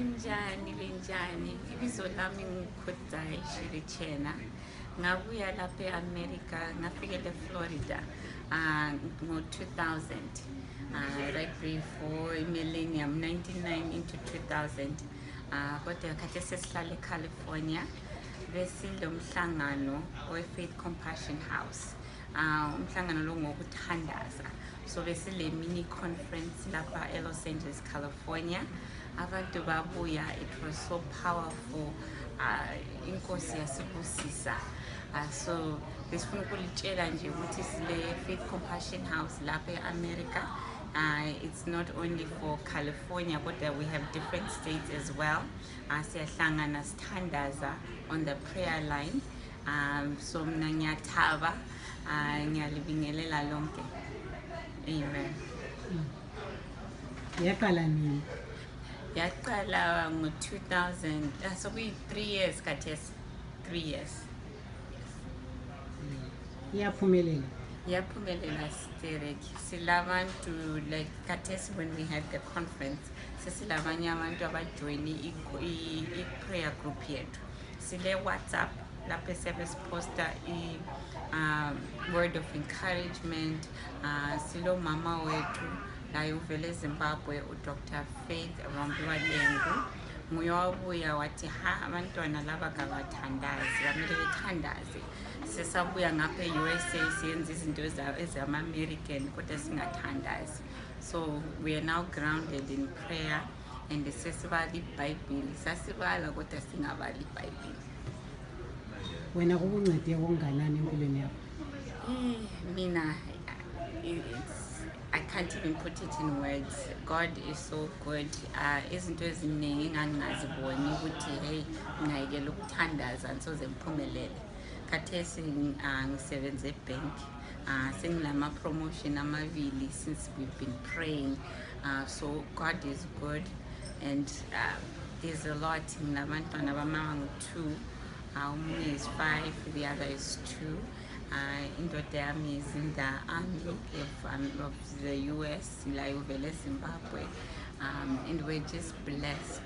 linjani ibizo lami ngikhudzayi Shirichena ngabuya lapha eAmerica ngafikela eFlorida ngo-2000 right before millennium 99 into 2000 kodwa kade sesihlala eCalifornia besilomhlangano we-Faith Compassion House umhlangano lo ngokuthandaza so besile mini conference lapha eLos Angeles California abantu babuya. It was so powerful. Inkosi yasibusisa. So besifuna ukulitshela nje ukuthi sile Faith Compassion House lapha eAmerica. It's not only for California, but we have different states as well. Siyahlangana sithandaza on the prayer line. So mina ngiyathaba, ngiyalibingelela lonke. Amen. Yaqala nini? Yaqala ngo-2000, so we 3 years khathesi, 3 years. Iyaphumelela. Yaphumelela Stereki. Silabantu like khathesi when we had the conference, sesilabanye abantu abajoyine i-prayer group yethu. Sile WhatsApp lapho siposta word of encouragement. Silo mama wethu la uvele eZimbabwe uDr. Faith Rambiwa Dengu nguye wabuya wathi abantwana laba kabathandazi bamele bethandaze. Sesabuya ngapha eUSA siyenza izinto ezama-American kodwa singathandazi. So we are now grounded in prayer and sesibala iBhayibheli. Sasibala kodwa singabali iBhayibheli. Wena kukuncede okunganani empilweni yakho? Mina, I can't even put it in words. God is so good. Izinto eziningi engangaziboni ukuthi hey ngayekela ukuthandaza ngisoze ngiphumelele. Khathesi ngisebenza ebank. Sengilama promotion amabili since we've been praying. So God is good and there's a lot. Ngilabantwana bamama ngu-2. Omunye is 5, the other is 2. Indoda yami is in the army of the US, la uvele Zimbabwe, and we're just blessed.